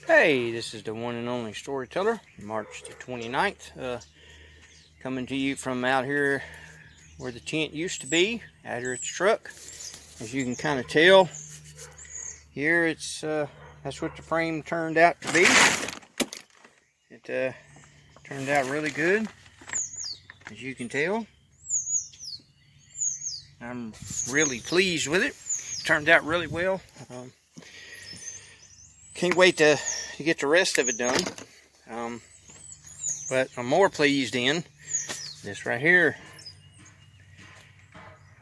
Hey, this is the one and only storyteller, March the 29th, coming to you from out here where the tent used to be, out here at the truck. As you can kind of tell, here that's what the frame turned out to be. It turned out really good, as you can tell. I'm really pleased with it. It turned out really well. Can't wait to get the rest of it done. But I'm more pleased in this right here.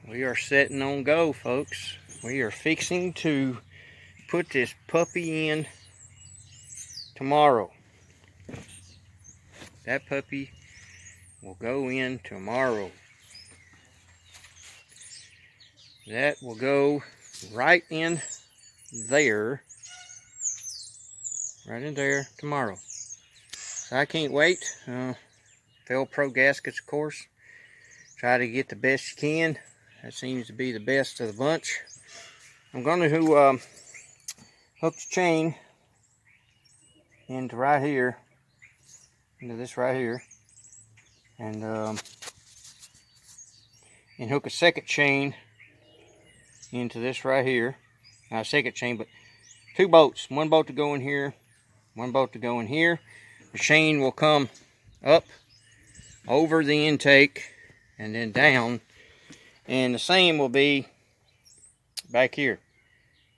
We are setting on go, folks. We are fixing to put this puppy in tomorrow. That puppy will go in tomorrow. That will go right in there. Right in there tomorrow. So I can't wait. Fill pro gaskets, of course. Try to get the best you can. That seems to be the best of the bunch. I'm going to hook the chain into right here, into this right here, and hook a second chain into this right here. Not a second chain, but two bolts. One bolt to go in here. One bolt to go in here. The chain will come up over the intake and then down, and the same will be back here.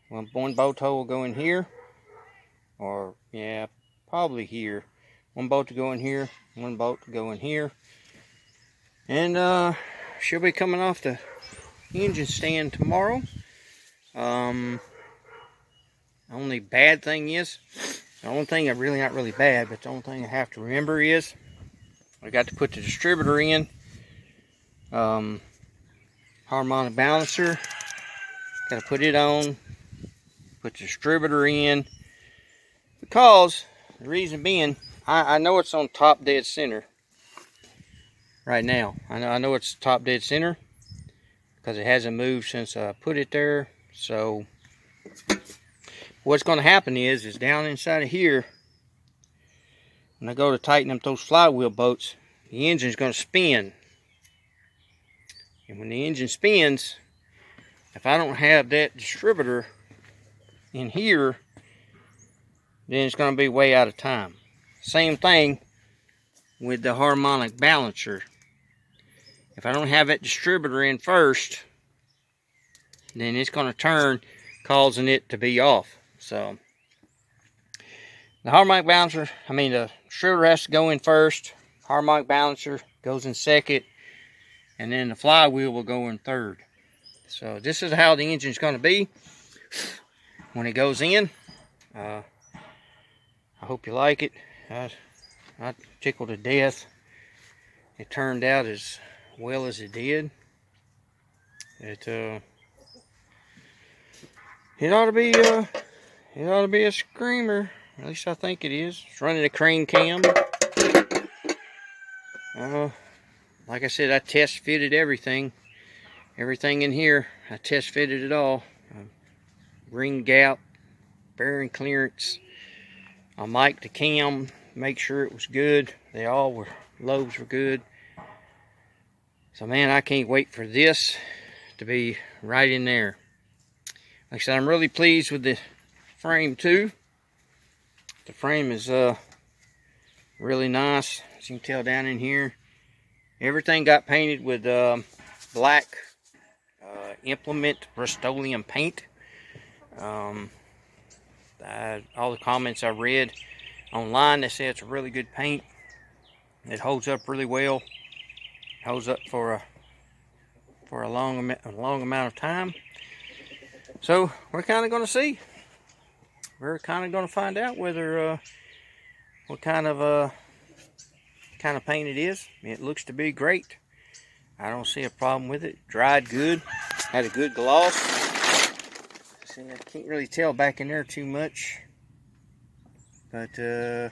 One bolt hole will go in here, or yeah, probably here. One bolt to go in here, one bolt to go in here, and she'll be coming off the engine stand tomorrow. Only bad thing is, the only thing that really not really bad, but the only thing I have to remember is I got to put the distributor in, harmonic balancer. Got to put it on, put the distributor in, because the reason being, I know it's on top dead center right now. I know it's top dead center because it hasn't moved since I put it there. So what's going to happen is down inside of here, when I go to tighten up those flywheel bolts, the engine's going to spin. And when the engine spins, if I don't have that distributor in here, then it's going to be way out of time. Same thing with the harmonic balancer. If I don't have that distributor in first, then it's going to turn, causing it to be off. So the harmonic balancer, the distributor has to go in first, harmonic balancer goes in second, and then the flywheel will go in third. So this is how the engine's going to be when it goes in. I hope you like it. I tickled to death. It turned out as well as it did. It ought to be a screamer. At least I think it is. It's running a crane cam. Like I said, I test fitted everything. Everything in here, I test fitted it all. Ring gap, bearing clearance. I mic'd the cam, make sure it was good. Lobes were good. So man, I can't wait for this to be right in there. Like I said, I'm really pleased with the frame too. The frame is really nice. As you can tell down in here, everything got painted with black implement Rust-Oleum paint. All the comments I read online, they say it's a really good paint. It holds up really well. It holds up for a long amount of time. So we're kind of going to see. We're kind of going to find out whether what kind of paint it is. It looks to be great. I don't see a problem with it. Dried good. Had a good gloss. See, I can't really tell back in there too much. But yeah,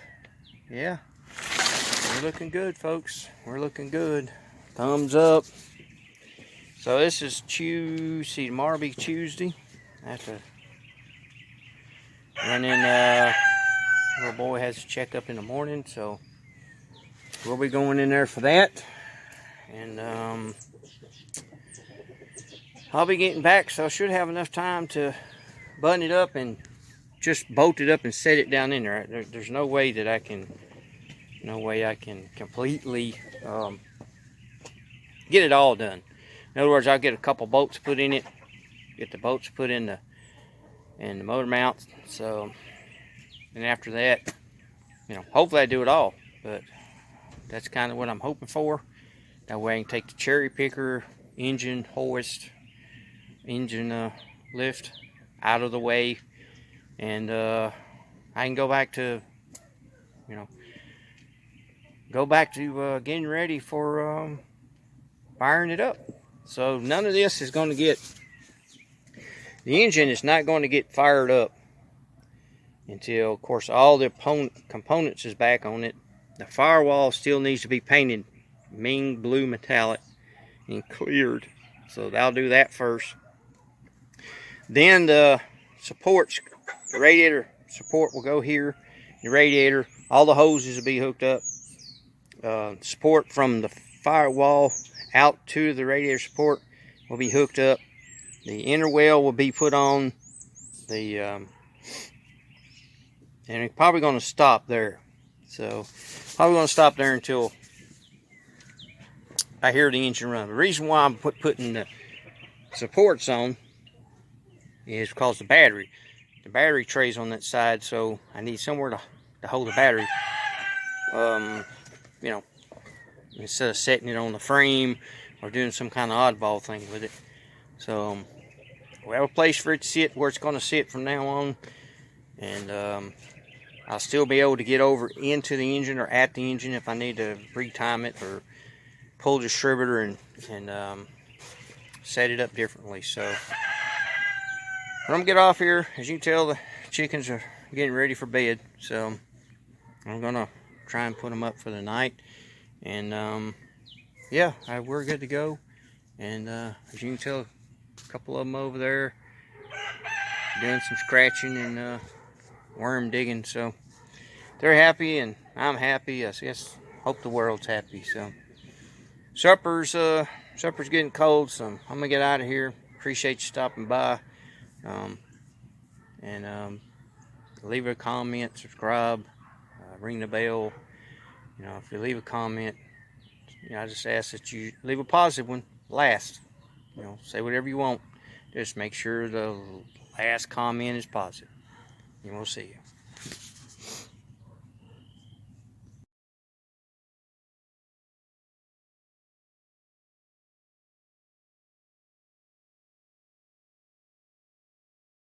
we're looking good, folks. We're looking good. Thumbs up. So this is tomorrow be Tuesday. I have to run in Old boy has a checkup in the morning, so we'll be going in there for that. And I'll be getting back, so I should have enough time to button it up and just bolt it up and set it down in there. There's no way that I can, completely get it all done. In other words, I'll get a couple bolts put in it, get the bolts put in the motor mount. So, and after that, hopefully I do it all. But that's kind of what I'm hoping for. That way I can take the cherry picker, engine hoist, engine lift out of the way, and I can go back to, getting ready for firing it up. So none of this is going to get, the engine is not going to get fired up until, of course, all the components is back on it. The firewall still needs to be painted Ming blue metallic and cleared. So I'll do that first. Then the supports, the radiator support will go here. The radiator, all the hoses will be hooked up. Support from the firewall out to the radiator support will be hooked up. The inner well will be put on. And it's probably going to stop there. So probably going to stop there until I hear the engine run. The reason why I'm putting the supports on is because the battery tray's on that side, so I need somewhere to hold the battery. Instead of setting it on the frame or doing some kind of oddball thing with it. So we have a place for it to sit where it's going to sit from now on, and I'll still be able to get over into the engine or at the engine if I need to retime it or pull the distributor and set it up differently. So when I'm get off here, as you can tell, the chickens are getting ready for bed, so I'm gonna try and put them up for the night. And yeah, we're good to go. And as you can tell, a couple of them over there doing some scratching and worm digging, so they're happy and I'm happy. I guess hope the world's happy. So supper's getting cold, so I'm gonna get out of here. Appreciate you stopping by, and leave a comment, subscribe, ring the bell. If you leave a comment, I just ask that you leave a positive one last. Say whatever you want, just make sure the last comment is positive, and we'll see you.